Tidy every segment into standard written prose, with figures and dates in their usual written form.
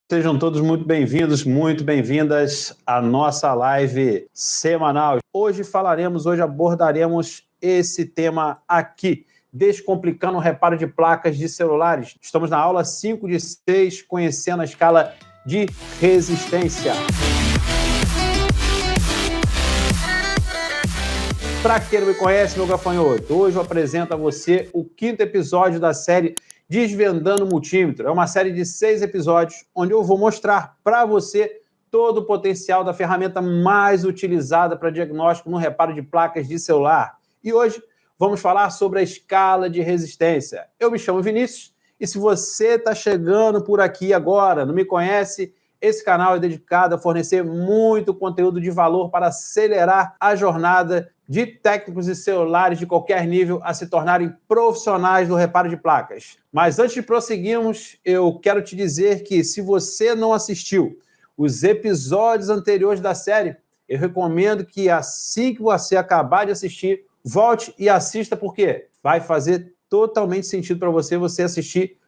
Sejam todos muito bem-vindos, muito bem-vindas à nossa live semanal. Hoje abordaremos esse tema aqui, descomplicando o reparo de placas de celulares. Estamos na aula 5 de 6, conhecendo a escala de resistência. Para quem não me conhece, meu gafanhoto, hoje eu apresento a você o 5º episódio da série Desvendando o Multímetro. É uma série de 6 episódios onde eu vou mostrar para você todo o potencial da ferramenta mais utilizada para diagnóstico no reparo de placas de celular. E hoje vamos falar sobre a escala de resistência. Eu me chamo Vinícius e se você está chegando por aqui agora, não me conhece, esse canal é dedicado a fornecer muito conteúdo de valor para acelerar a jornada de técnicos de celulares de qualquer nível a se tornarem profissionais do reparo de placas. Mas antes de prosseguirmos, eu quero te dizer que se você não assistiu os episódios anteriores da série, eu recomendo que assim que você acabar de assistir, volte e assista, porque vai fazer totalmente sentido para você assistir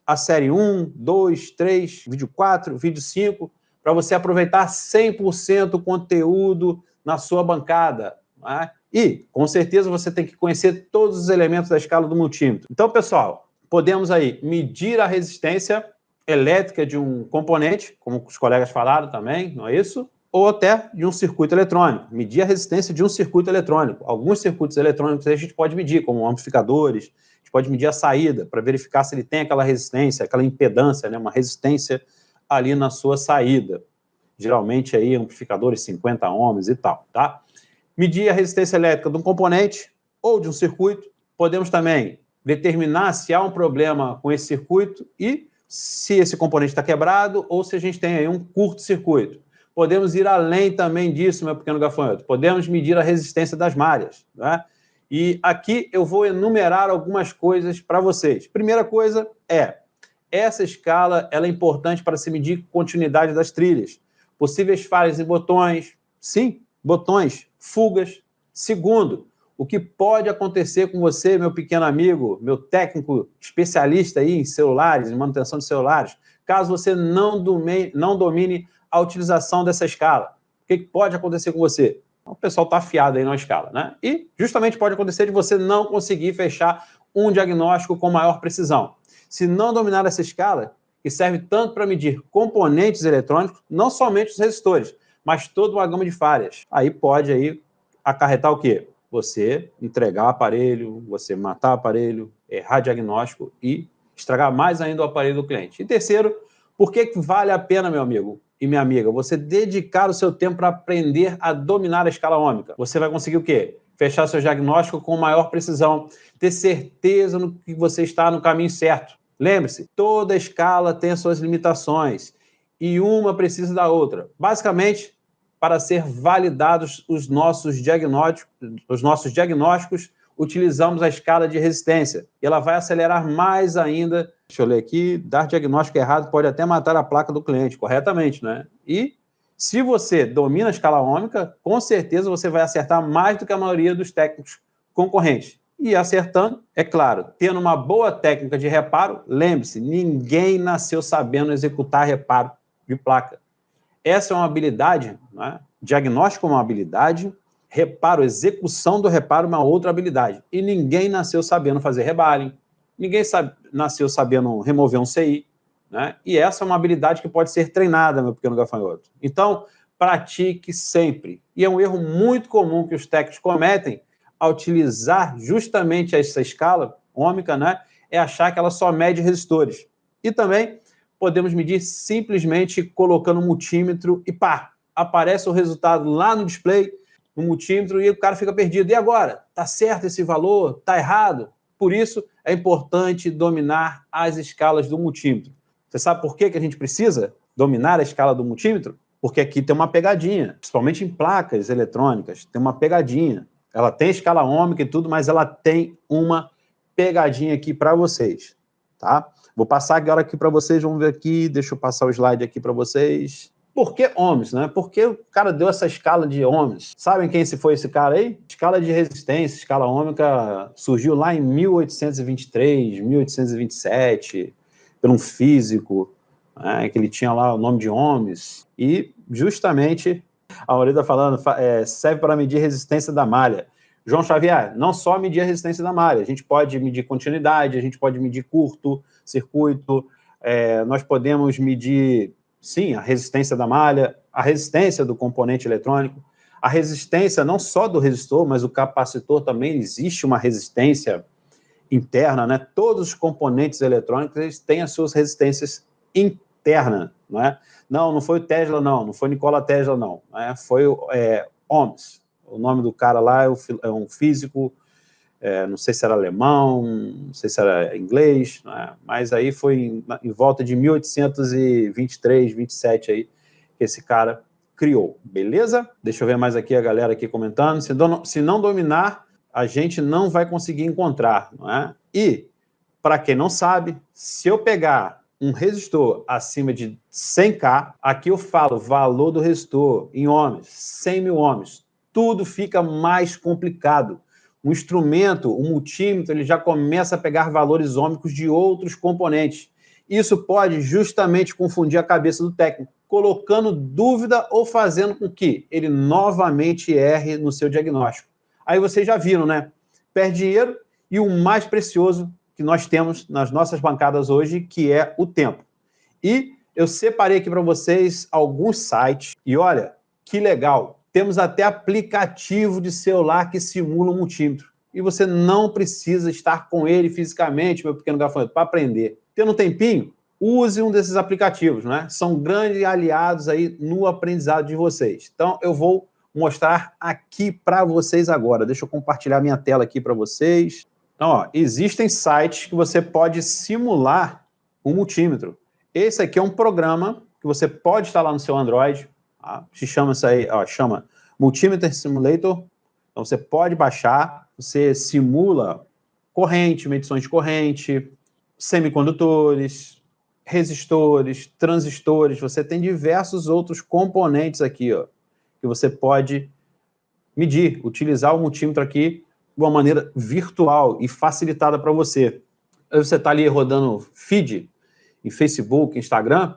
a série 1, 2, 3, vídeo 4, vídeo 5, para você aproveitar 100% o conteúdo na sua bancada. Né? E, com certeza, você tem que conhecer todos os elementos da escala do multímetro. Então, pessoal, podemos aí medir a resistência elétrica de um componente, como os colegas falaram também, não é isso? Ou até de um circuito eletrônico. Medir a resistência de um circuito eletrônico. Alguns circuitos eletrônicos a gente pode medir, como amplificadores, a gente pode medir a saída para verificar se ele tem aquela resistência, aquela impedância, né, uma resistência ali na sua saída. Geralmente aí amplificadores 50 ohms e tal, tá? Medir a resistência elétrica de um componente ou de um circuito. Podemos também determinar se há um problema com esse circuito e se esse componente está quebrado ou se a gente tem aí um curto-circuito. Podemos ir além também disso, meu pequeno gafanhoto. Podemos medir a resistência das malhas, né? E aqui eu vou enumerar algumas coisas para vocês. Primeira coisa é, essa escala ela é importante para se medir continuidade das trilhas. Possíveis falhas em botões, sim, botões, fugas. Segundo, o que pode acontecer com você, meu pequeno amigo, meu técnico especialista aí em celulares, em manutenção de celulares, caso você não domine a utilização dessa escala. O que pode acontecer com você? O pessoal está afiado aí na escala, né? E justamente pode acontecer de você não conseguir fechar um diagnóstico com maior precisão. Se não dominar essa escala, que serve tanto para medir componentes eletrônicos, não somente os resistores, mas toda uma gama de falhas. Aí pode aí acarretar o quê? Você entregar o aparelho, você matar o aparelho, errar diagnóstico e estragar mais ainda o aparelho do cliente. E terceiro, por que vale a pena, meu amigo e minha amiga, você dedicar o seu tempo para aprender a dominar a escala ômica? Você vai conseguir o quê? Fechar seu diagnóstico com maior precisão, ter certeza no que você está no caminho certo. Lembre-se, toda escala tem as suas limitações e uma precisa da outra. Basicamente, para ser validados os nossos diagnósticos, utilizamos a escala de resistência. E ela vai acelerar mais ainda. Deixa eu ler aqui. Dar diagnóstico errado pode até matar a placa do cliente, corretamente, né? E se você domina a escala ômica, com certeza você vai acertar mais do que a maioria dos técnicos concorrentes. E acertando, é claro, tendo uma boa técnica de reparo, lembre-se, ninguém nasceu sabendo executar reparo de placa. Essa é uma habilidade, né? Diagnóstico é uma habilidade, reparo, execução do reparo é uma outra habilidade. E ninguém nasceu sabendo fazer rebaling, ninguém nasceu sabendo remover um CI, né? E essa é uma habilidade que pode ser treinada, meu pequeno gafanhoto. Então, pratique sempre. E é um erro muito comum que os técnicos cometem ao utilizar justamente essa escala ômica, né? É achar que ela só mede resistores. E também podemos medir simplesmente colocando um multímetro e pá, aparece o resultado lá no display, no multímetro, e o cara fica perdido. E agora? Tá certo esse valor? Tá errado? Por isso, é importante dominar as escalas do multímetro. Você sabe por que a gente precisa dominar a escala do multímetro? Porque aqui tem uma pegadinha, principalmente em placas eletrônicas, tem uma pegadinha. Ela tem escala ômica e tudo, mas ela tem uma pegadinha aqui para vocês, tá? Vou passar agora aqui para vocês, vamos ver aqui, deixa eu passar o slide aqui para vocês. Por que ohms, né? Por que o cara deu essa escala de ohms? Sabem quem foi esse cara aí? Escala de resistência, escala ômica, surgiu lá em 1823, 1827, por um físico né, que ele tinha lá o nome de ohms, e justamente a Aurélio está falando, serve para medir resistência da malha. João Xavier, não só medir a resistência da malha, a gente pode medir continuidade, a gente pode medir curto, circuito, nós podemos medir, sim, a resistência da malha, a resistência do componente eletrônico, a resistência não só do resistor, mas o capacitor também, existe uma resistência interna, né? Todos os componentes eletrônicos eles têm as suas resistências internas, não é? Não foi o Tesla, não foi Nikola Tesla, não, né? Foi Ohms. O nome do cara lá é um físico, não sei se era alemão, não sei se era inglês, né? Mas aí foi em volta de 1823, 27 aí, que esse cara criou, beleza? Deixa eu ver mais aqui a galera aqui comentando. Se não dominar, a gente não vai conseguir encontrar, não é? E, para quem não sabe, se eu pegar um resistor acima de 100K, aqui eu falo valor do resistor em ohms, 100 mil ohms, tudo fica mais complicado. Um instrumento, um multímetro, ele já começa a pegar valores ômicos de outros componentes. Isso pode justamente confundir a cabeça do técnico, colocando dúvida ou fazendo com que ele novamente erre no seu diagnóstico. Aí vocês já viram, né? Perde dinheiro e o mais precioso que nós temos nas nossas bancadas hoje, que é o tempo. E eu separei aqui para vocês alguns sites e olha, que legal, temos até aplicativo de celular que simula um multímetro. E você não precisa estar com ele fisicamente, meu pequeno gafanhoto, para aprender. Tendo um tempinho, use um desses aplicativos, né? São grandes aliados aí no aprendizado de vocês. Então, eu vou mostrar aqui para vocês agora. Deixa eu compartilhar minha tela aqui para vocês. Então, ó, existem sites que você pode simular um multímetro. Esse aqui é um programa que você pode instalar no seu Android. Tá? Se chama isso aí, ó, chama Multimeter Simulator. Então, você pode baixar, você simula corrente, medições de corrente, semicondutores, resistores, transistores. Você tem diversos outros componentes aqui, ó, que você pode medir, utilizar o multímetro aqui de uma maneira virtual e facilitada para você. Você está ali rodando feed em Facebook, Instagram,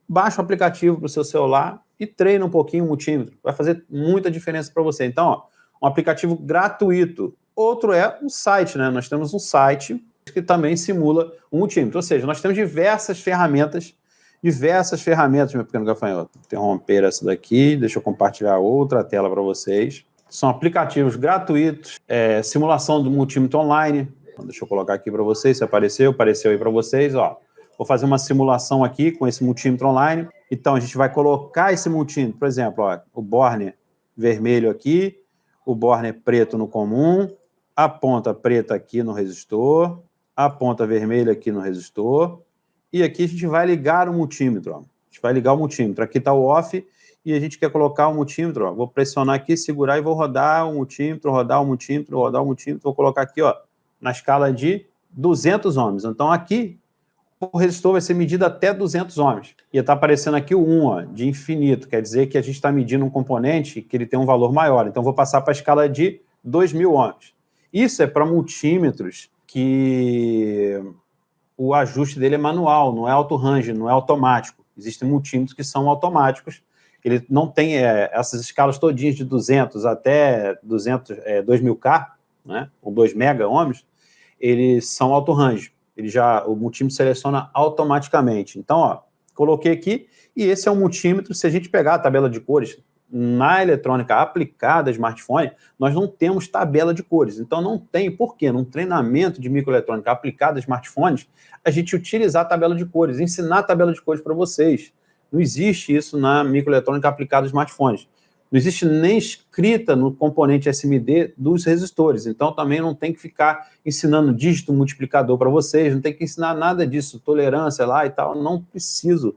baixa o aplicativo para o seu celular e treina um pouquinho o multímetro. Vai fazer muita diferença para você. Então, ó, um aplicativo gratuito. Outro é um site, né? Nós temos um site que também simula um multímetro. Ou seja, nós temos diversas ferramentas, meu pequeno gafanhoto. Vou interromper essa daqui, deixa eu compartilhar outra tela para vocês. São aplicativos gratuitos, simulação do multímetro online. Deixa eu colocar aqui para vocês, se apareceu aí para vocês, ó. Vou fazer uma simulação aqui com esse multímetro online. Então, a gente vai colocar esse multímetro, por exemplo, ó, o borne vermelho aqui, o borne preto no comum, a ponta preta aqui no resistor, a ponta vermelha aqui no resistor, e aqui a gente vai ligar o multímetro, ó. A gente vai ligar o multímetro. Aqui está o off, e a gente quer colocar o multímetro, ó. Vou pressionar aqui, segurar e vou rodar o multímetro, vou colocar aqui, ó, na escala de 200 ohms. Então, aqui, o resistor vai ser medido até 200 ohms. E está aparecendo aqui o 1, ó, de infinito, quer dizer que a gente está medindo um componente que ele tem um valor maior. Então, vou passar para a escala de 2.000 ohms. Isso é para multímetros que o ajuste dele é manual, não é auto-range, não é automático. Existem multímetros que são automáticos, ele não tem essas escalas todinhas de 200 até 2.000K, né, ou 2 mega ohms, eles são auto-range. O multímetro seleciona automaticamente. Então, ó, coloquei aqui, e esse é um multímetro. Se a gente pegar a tabela de cores na eletrônica aplicada a smartphone, nós não temos tabela de cores. Então, não tem por que, num treinamento de microeletrônica aplicada a smartphones, a gente utilizar a tabela de cores, ensinar a tabela de cores para vocês. Não existe isso na microeletrônica aplicada a smartphones. Não existe nem escrita no componente SMD dos resistores. Então, também não tem que ficar ensinando dígito multiplicador para vocês, não tem que ensinar nada disso, tolerância lá e tal. Não preciso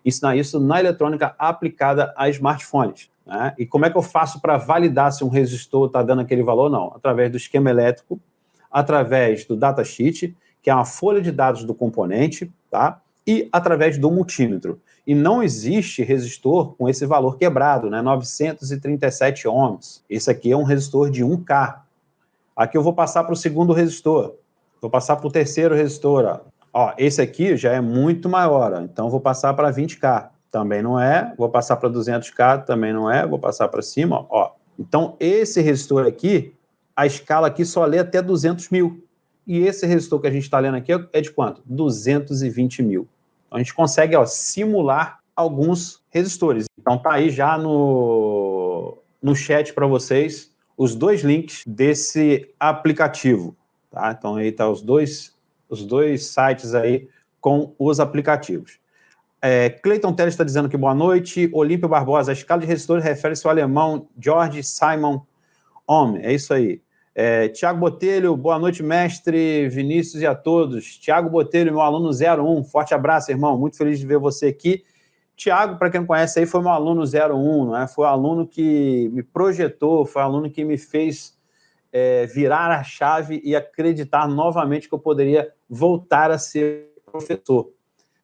ensinar isso na eletrônica aplicada a smartphones. Né? E como é que eu faço para validar se um resistor está dando aquele valor? Não, através do esquema elétrico, através do datasheet, que é uma folha de dados do componente, tá? E através do multímetro. E não existe resistor com esse valor quebrado, né? 937 ohms. Esse aqui é um resistor de 1K. Aqui eu vou passar para o segundo resistor. Vou passar para o terceiro resistor, ó. Ó, esse aqui já é muito maior, ó. Então vou passar para 20K, também não é. Vou passar para 200K, também não é. Vou passar para cima, ó. Então esse resistor aqui, a escala aqui só lê até 200 mil. E esse resistor que a gente está lendo aqui é de quanto? 220 mil. Então a gente consegue, ó, simular alguns resistores. Então tá aí já no chat para vocês os dois links desse aplicativo, tá? Então aí tá os dois sites aí com os aplicativos. Cleiton Teles está dizendo que boa noite. Olímpio Barbosa, a escala de resistores refere-se ao alemão George Simon Ohm, é isso aí. Tiago Botelho, boa noite, mestre Vinícius e a todos. Tiago Botelho, meu aluno 01, forte abraço, irmão, muito feliz de ver você aqui. Tiago, para quem não conhece aí, foi meu aluno 01, não é? Foi o aluno que me projetou, foi o aluno que me fez virar a chave e acreditar novamente que eu poderia voltar a ser professor.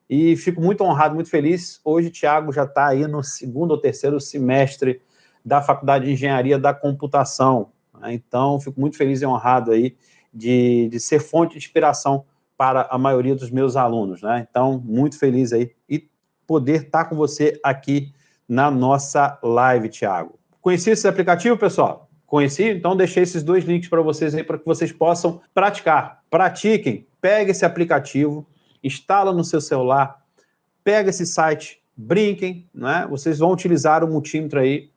E fico muito honrado, muito feliz. Hoje, Tiago já está aí no 2º ou 3º semestre da Faculdade de Engenharia da Computação. Então, fico muito feliz e honrado aí de ser fonte de inspiração para a maioria dos meus alunos, né? Então, muito feliz aí e poder estar com você aqui na nossa live, Tiago. Conheci esse aplicativo, pessoal? Conheci? Então, deixei esses dois links para vocês aí, para que vocês possam praticar. Pratiquem, pegue esse aplicativo, instala no seu celular, pega esse site, brinquem, né? Vocês vão utilizar o multímetro aí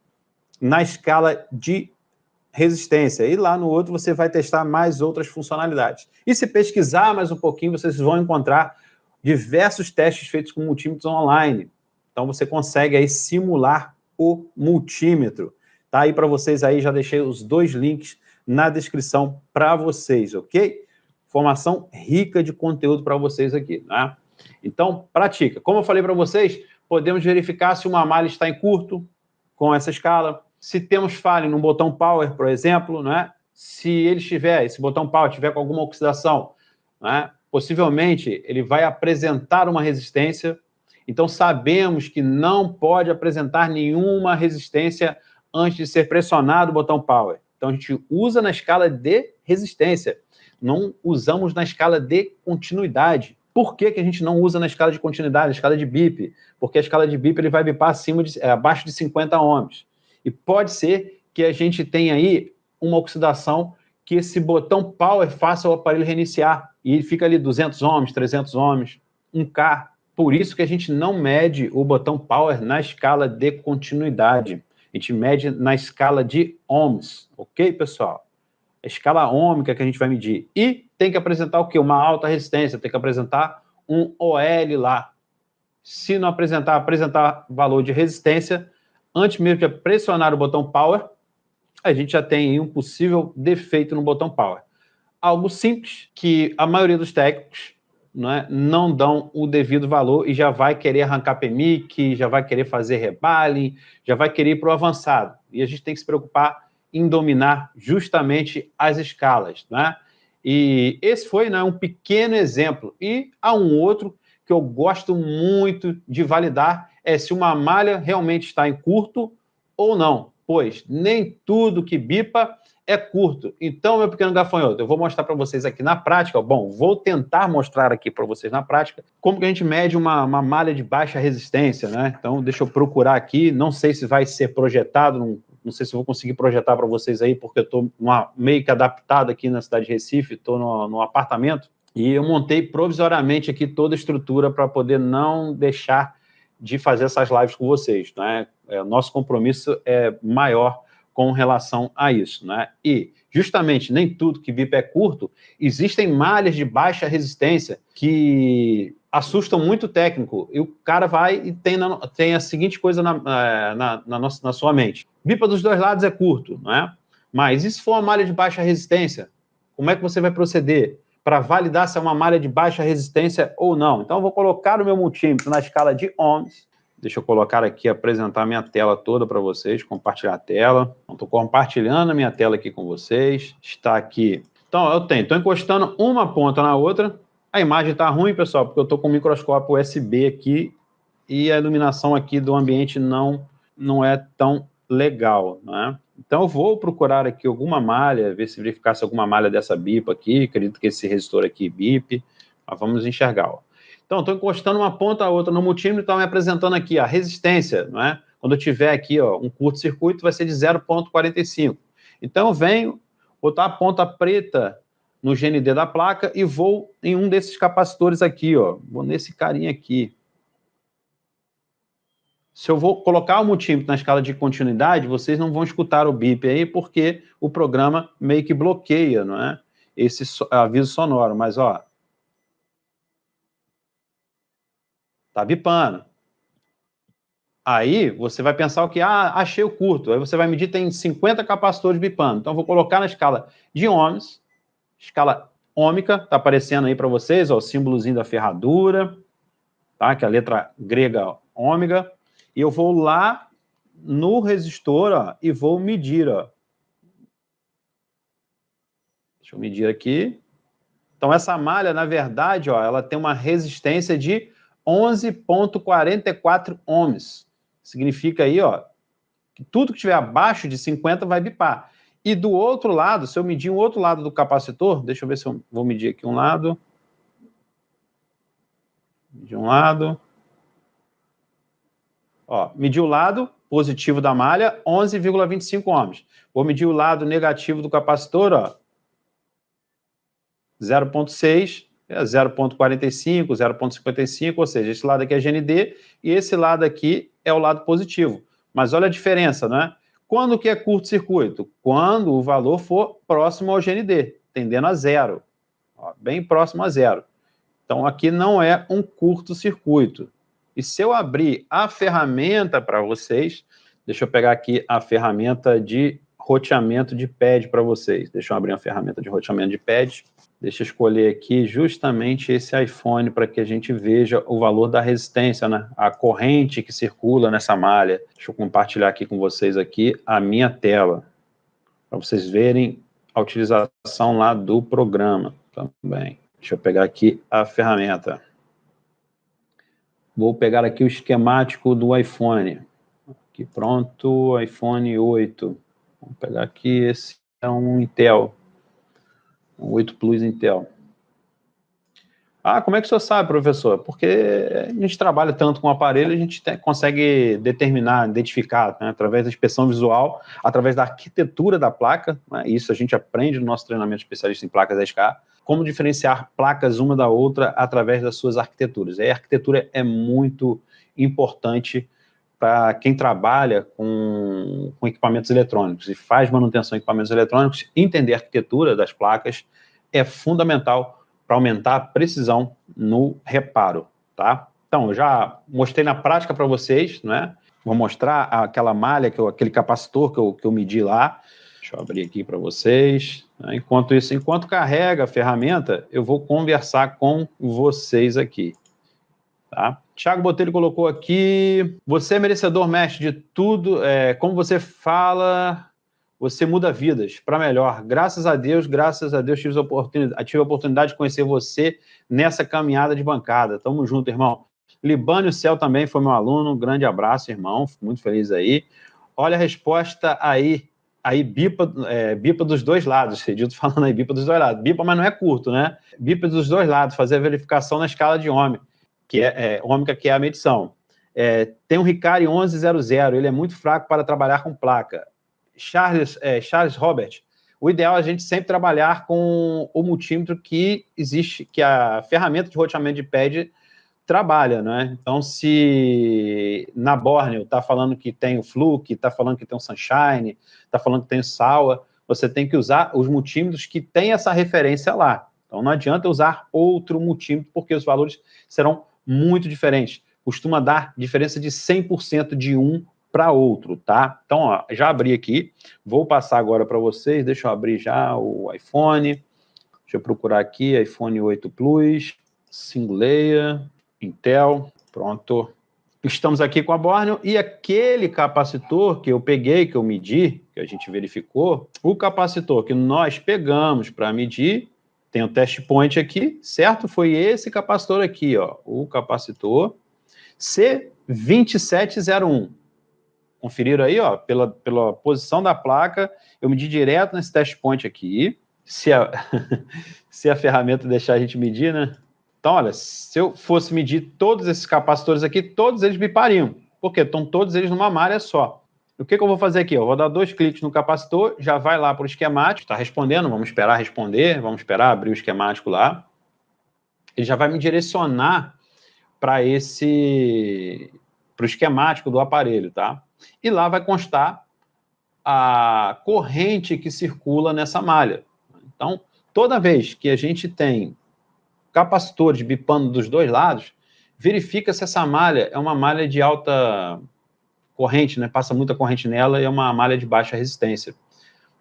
na escala de resistência. E lá no outro você vai testar mais outras funcionalidades. E se pesquisar mais um pouquinho, vocês vão encontrar diversos testes feitos com multímetros online. Então você consegue aí simular o multímetro. Tá aí para vocês aí, já deixei os dois links na descrição para vocês, ok? Formação rica de conteúdo para vocês aqui, né? Então, pratica. Como eu falei para vocês, podemos verificar se uma malha está em curto com essa escala, se temos falha no botão Power, por exemplo, né? Se ele estiver, esse botão Power estiver com alguma oxidação, né? Possivelmente ele vai apresentar uma resistência. Então, sabemos que não pode apresentar nenhuma resistência antes de ser pressionado o botão Power. Então, a gente usa na escala de resistência, não usamos na escala de continuidade. Por que a gente não usa na escala de continuidade, na escala de bip? Porque a escala de bip ele vai bipar abaixo de 50 ohms. E pode ser que a gente tenha aí uma oxidação que esse botão Power faça o aparelho reiniciar. E fica ali 200 ohms, 300 ohms, 1K. Por isso que a gente não mede o botão Power na escala de continuidade. A gente mede na escala de ohms. Ok, pessoal? A escala ohmica que a gente vai medir. E tem que apresentar o quê? Uma alta resistência, tem que apresentar um OL lá. Se não apresentar valor de resistência, antes mesmo de pressionar o botão Power, a gente já tem aí um possível defeito no botão Power. Algo simples que a maioria dos técnicos, né, não dão o devido valor e já vai querer arrancar PMIC, já vai querer fazer rebaling, já vai querer ir para o avançado. E a gente tem que se preocupar em dominar justamente as escalas, né? E esse foi, né, um pequeno exemplo. E há um outro que eu gosto muito de validar, é se uma malha realmente está em curto ou não, pois nem tudo que bipa é curto. Então, meu pequeno gafanhoto, eu vou mostrar para vocês aqui na prática, bom, vou tentar mostrar aqui para vocês na prática, como que a gente mede uma malha de baixa resistência, né? Então, deixa eu procurar aqui, não sei se vai ser projetado, não sei se eu vou conseguir projetar para vocês aí, porque eu estou meio que adaptado aqui na cidade de Recife, estou no apartamento, e eu montei provisoriamente aqui toda a estrutura para poder não deixar de fazer essas lives com vocês, né? Nosso compromisso é maior com relação a isso, né? E, justamente, nem tudo que bipa é curto, existem malhas de baixa resistência que assustam muito o técnico, e o cara vai e tem a seguinte coisa na sua mente. Bipa dos dois lados é curto, né? Mas e se for uma malha de baixa resistência? Como é que você vai proceder para validar se é uma malha de baixa resistência ou não? Então, eu vou colocar o meu multímetro na escala de ohms. Deixa eu colocar aqui, apresentar a minha tela toda para vocês, compartilhar a tela. Estou compartilhando a minha tela aqui com vocês. Está aqui. Então, estou encostando uma ponta na outra. A imagem está ruim, pessoal, porque eu estou com o microscópio USB aqui e a iluminação aqui do ambiente não é tão legal, né? Então, eu vou procurar aqui alguma malha, ver se verificasse alguma malha dessa bipa aqui. Acredito que esse resistor aqui bipe. Mas vamos enxergar, ó. Então, estou encostando uma ponta a outra no multímetro e está me apresentando aqui a resistência, não é? Quando eu tiver aqui, ó, um curto-circuito, vai ser de 0,45. Então, eu venho botar a ponta preta no GND da placa e vou em um desses capacitores aqui, ó. Vou nesse carinha aqui. Se eu vou colocar o multímetro na escala de continuidade, vocês não vão escutar o bip aí, porque o programa meio que bloqueia, não é? Esse aviso sonoro, mas, ó, tá bipando. Aí você vai pensar o que? Ah, achei o curto. Aí você vai medir, tem 50 capacitores bipando. Então, eu vou colocar na escala de ohms, escala ômica, tá aparecendo aí para vocês, ó, o símbolozinho da ferradura, tá? Que é a letra grega ômega. E eu vou lá no resistor, ó, e vou medir, ó. Deixa eu medir aqui. Então, essa malha, na verdade, ó, ela tem uma resistência de 11,44 ohms. Significa aí, ó, que tudo que estiver abaixo de 50 vai bipar. E do outro lado, se eu medir o outro lado do capacitor, deixa eu ver se eu vou medir aqui um lado. Medir um lado. Ó, medir o lado positivo da malha, 11,25 ohms. Vou medir o lado negativo do capacitor, ó, 0,6, 0,45, 0,55, ou seja, esse lado aqui é GND e esse lado aqui é o lado positivo. Mas olha a diferença, né? Quando que é curto-circuito? Quando o valor for próximo ao GND, tendendo a zero. Ó, bem próximo a zero. Então, aqui não é um curto-circuito. E se eu abrir a ferramenta para vocês, deixa eu pegar aqui a ferramenta de roteamento de pad para vocês. Deixa eu abrir a ferramenta de roteamento de pad. Deixa eu escolher aqui justamente esse iPhone para que a gente veja o valor da resistência, né? A corrente que circula nessa malha. Deixa eu compartilhar aqui com vocês aqui a minha tela, para vocês verem a utilização lá do programa também. Deixa eu pegar aqui a ferramenta. Vou pegar aqui o esquemático do iPhone. Aqui pronto, iPhone 8. Vamos pegar aqui, esse é um Intel. Um 8 Plus Intel. Ah, como é que o senhor sabe, professor? Porque a gente trabalha tanto com o aparelho, a gente consegue determinar, identificar, né, através da inspeção visual, através da arquitetura da placa, né, isso a gente aprende no nosso treinamento especialista em placas SK, como diferenciar placas uma da outra através das suas arquiteturas. E a arquitetura é muito importante para quem trabalha com equipamentos eletrônicos e faz manutenção de equipamentos eletrônicos. Entender a arquitetura das placas é fundamental para aumentar a precisão no reparo, tá? Então, eu já mostrei na prática para vocês, né? Vou mostrar aquela malha, aquele capacitor que eu medi lá. Deixa eu abrir aqui para vocês. Enquanto isso, enquanto carrega a ferramenta, eu vou conversar com vocês aqui. Tá? Thiago Botelho colocou aqui: você é merecedor, mestre, de tudo. Como você fala, você muda vidas para melhor. Graças a Deus, tive a oportunidade de conhecer você nessa caminhada de bancada. Tamo junto, irmão. Libânio Céu também foi meu aluno. Um grande abraço, irmão. Fico muito feliz aí. Olha a resposta aí. Aí bipa dos dois lados. Acredito falando aí, bipa dos dois lados. Bipa, mas não é curto, né? Bipa dos dois lados. Fazer a verificação na escala de Ohm, que é ômica, que é a medição. Tem um Ricari 1100, ele é muito fraco para trabalhar com placa. Charles Robert, o ideal é a gente sempre trabalhar com o multímetro que existe, que a ferramenta de roteamento de pad trabalha, né? Então, se na Borneo está falando que tem o Fluke, está falando que tem o Sunshine, está falando que tem o Sawa, você tem que usar os multímetros que tem essa referência lá. Então, não adianta usar outro multímetro, porque os valores serão muito diferentes. Costuma dar diferença de 100% de um para outro, tá? Então, ó, já abri aqui, vou passar agora para vocês, deixa eu abrir já o iPhone, deixa eu procurar aqui, iPhone 8 Plus, Single Layer, Intel, pronto. Estamos aqui com a Borneo, e aquele capacitor que eu peguei, que eu medi, que a gente verificou, o capacitor que nós pegamos para medir, tem o test point aqui, certo? Foi esse capacitor aqui, ó, o capacitor C2701. Conferiram aí, ó, pela posição da placa, eu medi direto nesse test point aqui. Se a ferramenta deixar a gente medir, né? Então, olha, se eu fosse medir todos esses capacitores aqui, todos eles bipariam. Por quê? Estão todos eles numa malha só. O que eu vou fazer aqui? Eu vou dar 2 cliques no capacitor, já vai lá para o esquemático, está respondendo, vamos esperar responder, vamos esperar abrir o esquemático lá. Ele já vai me direcionar para o esquemático do aparelho, tá? E lá vai constar a corrente que circula nessa malha. Então, toda vez que a gente tem capacitores bipando dos dois lados, verifica se essa malha é uma malha de alta corrente, né? Passa muita corrente nela e é uma malha de baixa resistência.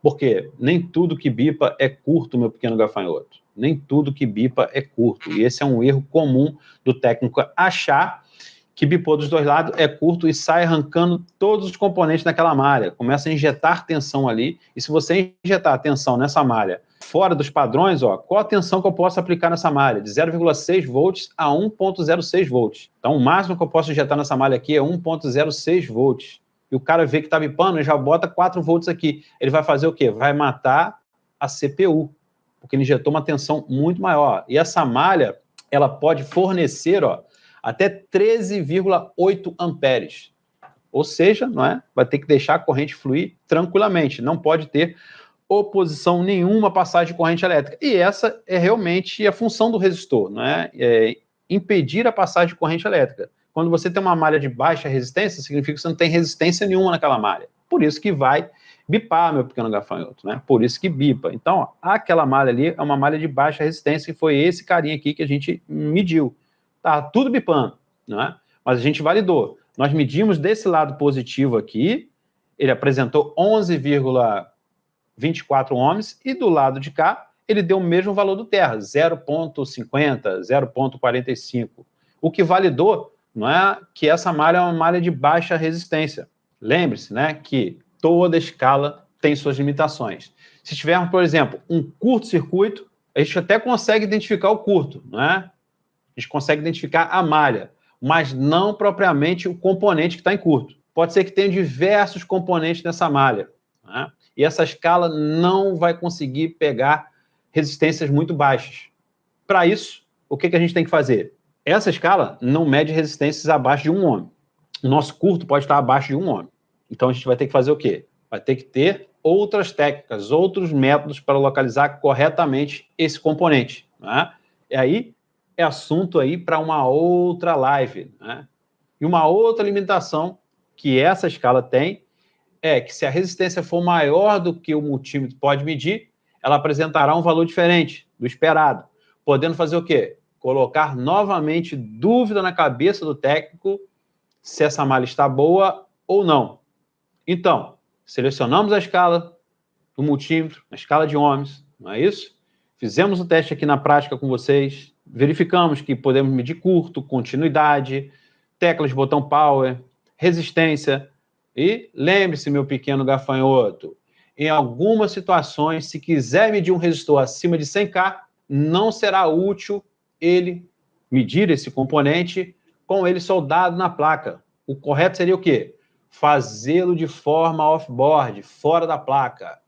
Porque nem tudo que bipa é curto, meu pequeno gafanhoto. Nem tudo que bipa é curto. E esse é um erro comum do técnico achar que bipou dos dois lados é curto e sai arrancando todos os componentes daquela malha. Começa a injetar tensão ali. E se você injetar tensão nessa malha fora dos padrões, ó, qual a tensão que eu posso aplicar nessa malha? De 0,6 volts a 1,06 volts. Então, o máximo que eu posso injetar nessa malha aqui é 1,06 volts. E o cara vê que está bipando e já bota 4 volts aqui. Ele vai fazer o quê? Vai matar a CPU, porque ele injetou uma tensão muito maior. E essa malha, ela pode fornecer, ó, até 13,8 amperes. Ou seja, não é? Vai ter que deixar a corrente fluir tranquilamente. Não pode ter oposição nenhuma à passagem de corrente elétrica. E essa é realmente a função do resistor, não é? É impedir a passagem de corrente elétrica. Quando você tem uma malha de baixa resistência, significa que você não tem resistência nenhuma naquela malha. Por isso que vai bipar, meu pequeno gafanhoto, né? Por isso que bipa. Então, ó, aquela malha ali é uma malha de baixa resistência, que foi esse carinha aqui que a gente mediu. Tá tudo bipando, não é? Mas a gente validou. Nós medimos desse lado positivo aqui, ele apresentou 11,24 ohms, e do lado de cá, ele deu o mesmo valor do terra, 0,50, 0,45. O que validou, não é, que essa malha é uma malha de baixa resistência. Lembre-se, né, que toda escala tem suas limitações. Se tivermos, por exemplo, um curto-circuito, a gente até consegue identificar o curto, não é? A gente consegue identificar a malha, mas não propriamente o componente que está em curto. Pode ser que tenha diversos componentes nessa malha, né? E essa escala não vai conseguir pegar resistências muito baixas. Para isso, o que a gente tem que fazer? Essa escala não mede resistências abaixo de 1 ohm. O nosso curto pode estar abaixo de 1 ohm. Então, a gente vai ter que fazer o quê? Vai ter que ter outras técnicas, outros métodos para localizar corretamente esse componente, né? E aí, é assunto aí para uma outra live, né? E uma outra limitação que essa escala tem é que se a resistência for maior do que o multímetro pode medir, ela apresentará um valor diferente do esperado, podendo fazer o quê? Colocar novamente dúvida na cabeça do técnico se essa malha está boa ou não. Então, selecionamos a escala do multímetro, a escala de ohms, não é isso? Fizemos o teste aqui na prática com vocês, verificamos que podemos medir curto, continuidade, teclas de botão power, resistência. E lembre-se, meu pequeno gafanhoto, em algumas situações, se quiser medir um resistor acima de 100K, não será útil ele medir esse componente com ele soldado na placa. O correto seria o quê? Fazê-lo de forma off-board, fora da placa.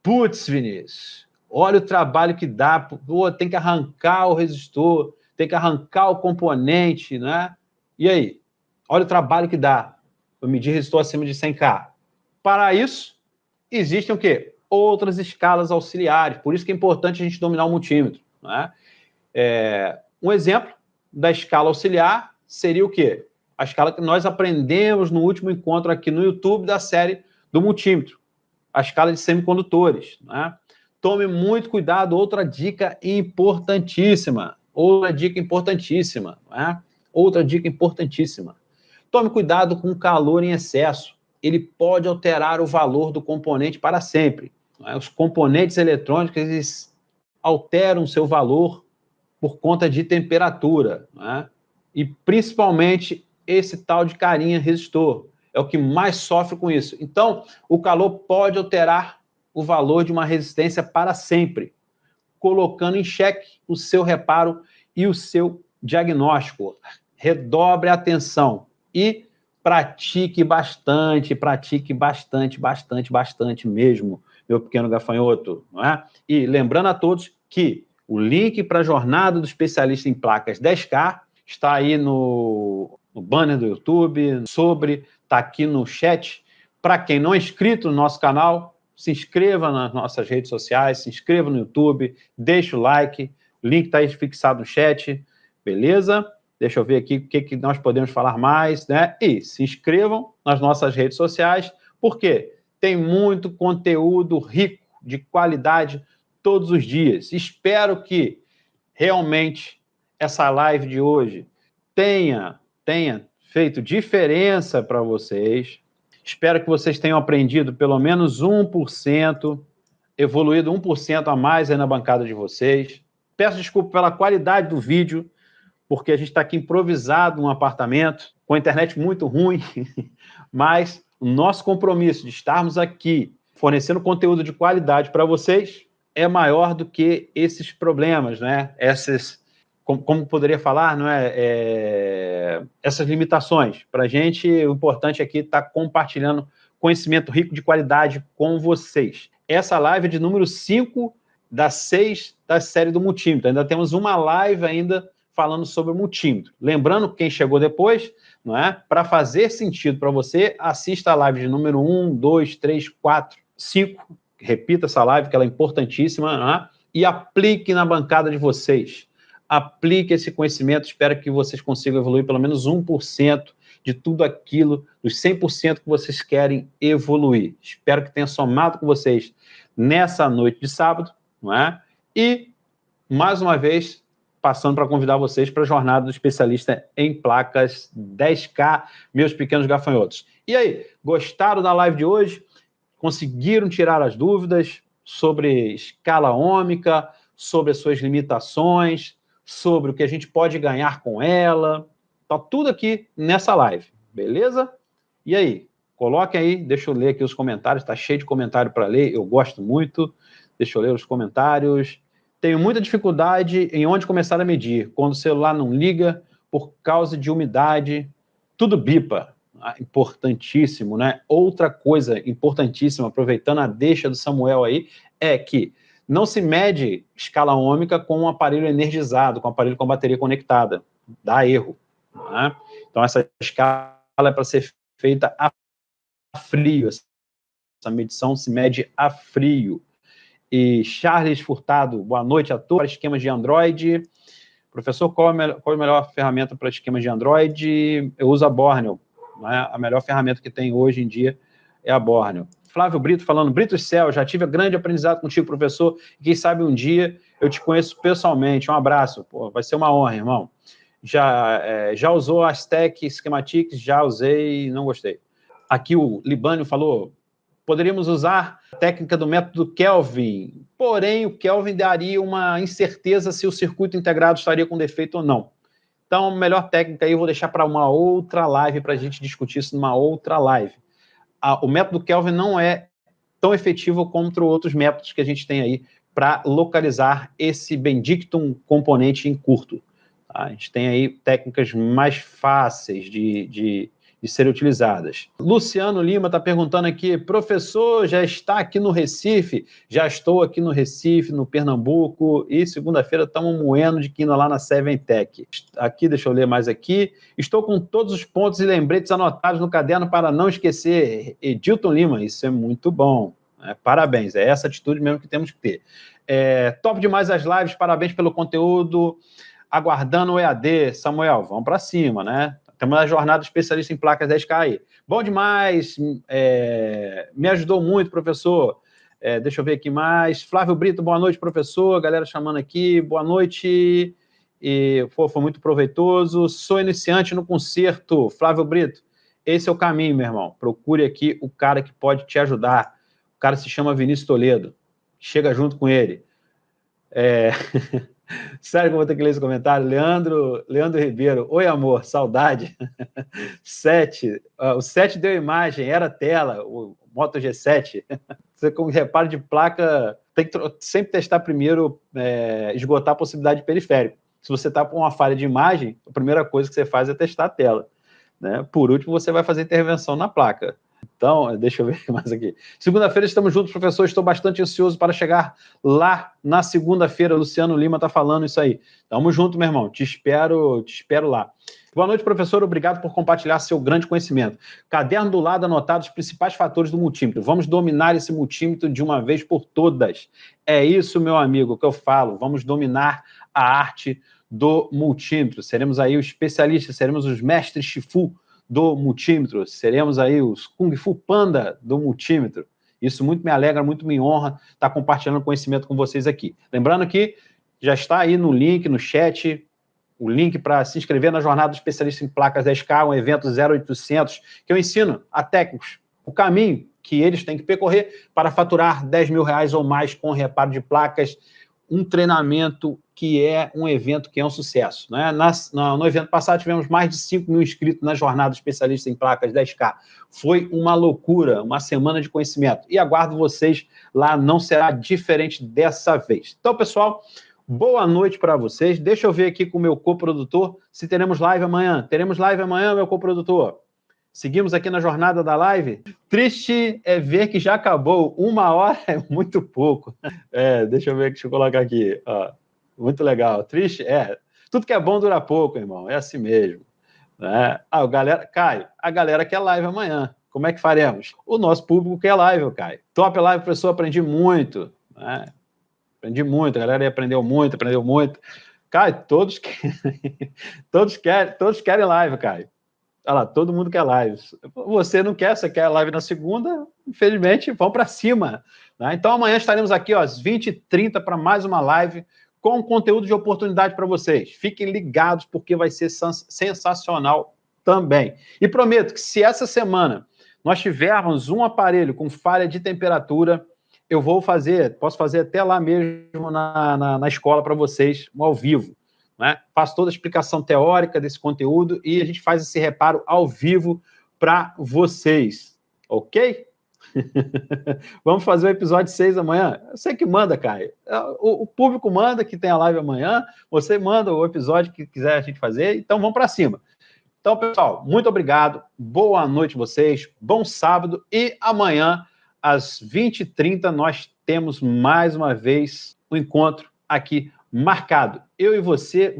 Putz, Vinícius, olha o trabalho que dá. Pô, tem que arrancar o resistor, tem que arrancar o componente, né? E aí? Olha o trabalho que dá para medir resistor acima de 100K. Para isso, existem o quê? Outras escalas auxiliares. Por isso que é importante a gente dominar o multímetro, né? Um exemplo da escala auxiliar seria o quê? A escala que nós aprendemos no último encontro aqui no YouTube da série do multímetro, a escala de semicondutores, né? Tome muito cuidado, outra dica importantíssima, né? Outra dica importantíssima. Tome cuidado com o calor em excesso, ele pode alterar o valor do componente para sempre, né? Os componentes eletrônicos, eles alteram seu valor por conta de temperatura, né? E principalmente esse tal de carinha resistor, é o que mais sofre com isso. Então, o calor pode alterar o valor de uma resistência para sempre, colocando em xeque o seu reparo e o seu diagnóstico. Redobre a atenção e pratique bastante mesmo, meu pequeno gafanhoto, não é? E lembrando a todos que O link para a jornada do especialista em placas 10K está aí no banner do YouTube, está aqui no chat. Para quem não é inscrito no nosso canal, se inscreva nas nossas redes sociais, se inscreva no YouTube, deixa o like, o link está aí fixado no chat, beleza? Deixa eu ver aqui o que nós podemos falar mais, né? E se inscrevam nas nossas redes sociais, porque tem muito conteúdo rico, de qualidade, todos os dias. Espero que realmente essa live de hoje tenha feito diferença para vocês. Espero que vocês tenham aprendido pelo menos 1%, evoluído 1% a mais aí na bancada de vocês. Peço desculpa pela qualidade do vídeo, porque a gente está aqui improvisado num apartamento, com a internet muito ruim, mas o nosso compromisso de estarmos aqui fornecendo conteúdo de qualidade para vocês é maior do que esses problemas, né? Como poderia falar, não essas limitações. Para a gente, o importante aqui é estar compartilhando conhecimento rico de qualidade com vocês. Essa live é de número 5 das 6 da série do multímetro. Ainda temos uma live ainda falando sobre o multímetro. Lembrando, quem chegou depois, não é? Para fazer sentido para você, assista a live de número 1, 2, 3, 4, 5. Repita essa live, que ela é importantíssima, não é? E aplique na bancada de vocês. Aplique esse conhecimento, espero que vocês consigam evoluir pelo menos 1% de tudo aquilo, dos 100% que vocês querem evoluir. Espero que tenha somado com vocês nessa noite de sábado, não é? E, mais uma vez, passando para convidar vocês para a jornada do especialista em placas 10K, meus pequenos gafanhotos. E aí, gostaram da live de hoje? Conseguiram tirar as dúvidas sobre escala ômica, sobre as suas limitações, sobre o que a gente pode ganhar com ela? Tá tudo aqui nessa live, beleza? E aí, coloquem aí, deixa eu ler aqui os comentários, tá cheio de comentário para ler, eu gosto muito. Deixa eu ler os comentários. Tenho muita dificuldade em onde começar a medir, quando o celular não liga por causa de umidade, tudo bipa. Importantíssimo, né? Outra coisa importantíssima, aproveitando a deixa do Samuel aí, é que não se mede escala ômica com um aparelho energizado, com um aparelho com bateria conectada. Dá erro. Né? Então, essa escala é para ser feita a frio. Essa medição se mede a frio. E Charles Furtado, boa noite a todos. Esquemas de Android. Professor, qual é a melhor ferramenta para esquemas de Android? Eu uso a Borneo. Né? A melhor ferramenta que tem hoje em dia é a Borneo. Flávio Brito falando, Brito Céu, já tive grande aprendizado contigo, professor, e quem sabe um dia eu te conheço pessoalmente. Um abraço, pô, vai ser uma honra, irmão. Já usou a Stack Schematics? Já usei e não gostei. Aqui o Libânio falou, poderíamos usar a técnica do método Kelvin, porém o Kelvin daria uma incerteza se o circuito integrado estaria com defeito ou não. Então, a melhor técnica aí eu vou deixar para uma outra live, para a gente discutir isso numa outra live. O método Kelvin não é tão efetivo contra outros métodos que a gente tem aí para localizar esse bendictum componente em curto. Tá? A gente tem aí técnicas mais fáceis de serem utilizadas. Luciano Lima está perguntando aqui, professor, já está aqui no Recife? Já estou aqui no Recife, no Pernambuco, e segunda-feira estamos moendo de quina lá na Seven Tech. Aqui, deixa eu ler mais aqui. Estou com todos os pontos e lembretes anotados no caderno para não esquecer. Edilton Lima, isso é muito bom. Parabéns, é essa atitude mesmo que temos que ter. Top demais as lives, parabéns pelo conteúdo. Aguardando o EAD. Samuel, vamos para cima, né? Temos a jornada especialista em placas 10K aí. Bom demais, me ajudou muito, professor. Deixa eu ver aqui mais. Flávio Brito, boa noite, professor. Galera chamando aqui, boa noite. Foi muito proveitoso. Sou iniciante no concerto. Flávio Brito, esse é o caminho, meu irmão. Procure aqui o cara que pode te ajudar. O cara se chama Vinícius Toledo. Chega junto com ele. Sério que eu vou ter que ler esse comentário? Leandro Ribeiro. Oi, amor, saudade. 7. O 7 deu imagem, era tela, o Moto G7. Você, com reparo de placa, tem que sempre testar primeiro, esgotar a possibilidade de periférico. Se você está com uma falha de imagem, a primeira coisa que você faz é testar a tela. Né? Por último, você vai fazer intervenção na placa. Então, deixa eu ver mais aqui. Segunda-feira estamos juntos, professor. Estou bastante ansioso para chegar lá na segunda-feira. Luciano Lima está falando isso aí. Tamo junto, meu irmão. Te espero lá. Boa noite, professor. Obrigado por compartilhar seu grande conhecimento. Caderno do lado anotado os principais fatores do multímetro. Vamos dominar esse multímetro de uma vez por todas. É isso, meu amigo, que eu falo. Vamos dominar a arte do multímetro. Seremos aí os especialistas, seremos os mestres Shifu do multímetro, seremos aí os Kung Fu Panda do multímetro. Isso muito me alegra, muito me honra estar compartilhando conhecimento com vocês aqui. Lembrando que já está aí no link, no chat, o link para se inscrever na Jornada do Especialista em Placas 10K, um evento 0800, que eu ensino a técnicos o caminho que eles têm que percorrer para faturar R$10 mil ou mais com reparo de placas, um treinamento que é um evento que é um sucesso. Né? No evento passado tivemos mais de 5 mil inscritos na Jornada do Especialista em Placas 10K. Foi uma loucura, uma semana de conhecimento. E aguardo vocês lá, não será diferente dessa vez. Então, pessoal, boa noite para vocês. Deixa eu ver aqui com o meu coprodutor se teremos live amanhã. Teremos live amanhã, meu coprodutor? Seguimos aqui na jornada da live. Triste é ver que já acabou. 1 hora é muito pouco. Deixa eu ver, deixa eu colocar aqui. Ó, muito legal. Triste tudo que é bom dura pouco, irmão. É assim mesmo. Né? Caio, a galera quer live amanhã. Como é que faremos? O nosso público quer live, Caio. Top live, professor, aprendi muito. Né? Aprendi muito, a galera aprendeu muito. Caio, todos querem live, Caio. Olha lá, todo mundo quer live. Você não quer, você quer live na segunda, infelizmente, vamos para cima. Né? Então, amanhã estaremos aqui, ó, às 20h30, para mais uma live com conteúdo de oportunidade para vocês. Fiquem ligados, porque vai ser sensacional também. E prometo que se essa semana nós tivermos um aparelho com falha de temperatura, eu posso fazer até lá mesmo na escola para vocês, ao vivo. Né? Faço toda a explicação teórica desse conteúdo e a gente faz esse reparo ao vivo para vocês, ok? Vamos fazer o episódio 6 amanhã? Você que manda, Caio. O público manda que tem a live amanhã, você manda o episódio que quiser a gente fazer, então vamos para cima. Então, pessoal, muito obrigado, boa noite a vocês, bom sábado e amanhã, às 20h30, nós temos mais uma vez um encontro aqui marcado. Eu e você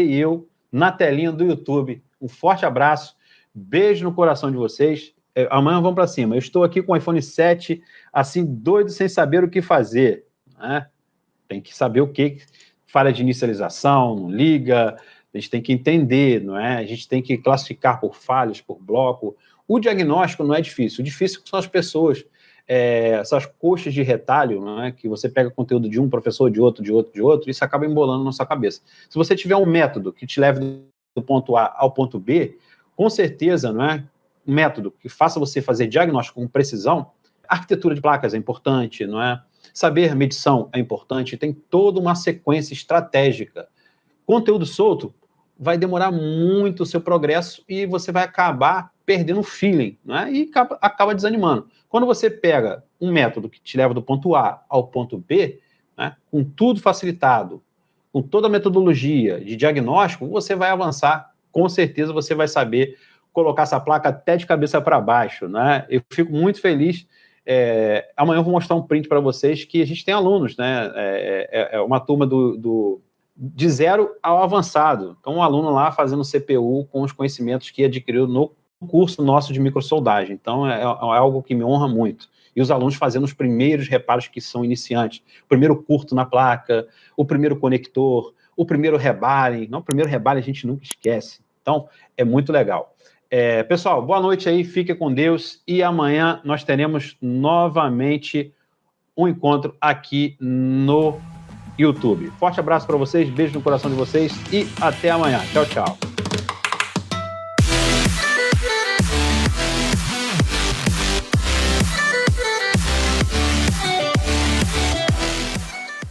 e eu, na telinha do YouTube. Um forte abraço, beijo no coração de vocês. Amanhã vamos para cima. Eu estou aqui com o iPhone 7, assim, doido, sem saber o que fazer. Né? Tem que saber o que falha de inicialização, não liga, a gente tem que entender, não é? A gente tem que classificar por falhas, por bloco. O diagnóstico não é difícil, o difícil são as pessoas. Essas coxas de retalho, não é? Que você pega conteúdo de um professor, de outro, isso acaba embolando na sua cabeça. Se você tiver um método que te leve do ponto A ao ponto B, com certeza, não é? Um método que faça você fazer diagnóstico com precisão, arquitetura de placas é importante, não é? Saber medição é importante, tem toda uma sequência estratégica. Conteúdo solto vai demorar muito o seu progresso e você vai acabar perdendo o feeling, né? E acaba desanimando. Quando você pega um método que te leva do ponto A ao ponto B, né, com tudo facilitado, com toda a metodologia de diagnóstico, você vai avançar, com certeza você vai saber colocar essa placa até de cabeça para baixo, né? Eu fico muito feliz. Amanhã eu vou mostrar um print para vocês que a gente tem alunos, né? É uma turma de 0 ao avançado. Então, um aluno lá fazendo CPU com os conhecimentos que adquiriu no curso nosso de microsoldagem. Então, é algo que me honra muito. E os alunos fazendo os primeiros reparos que são iniciantes. O primeiro curto na placa, o primeiro conector, o primeiro rebaling. Não, o primeiro rebaling a gente nunca esquece. Então, é muito legal. Pessoal, boa noite aí, fiquem com Deus. E amanhã nós teremos novamente um encontro aqui no YouTube. Forte abraço para vocês, beijo no coração de vocês e até amanhã. Tchau, tchau.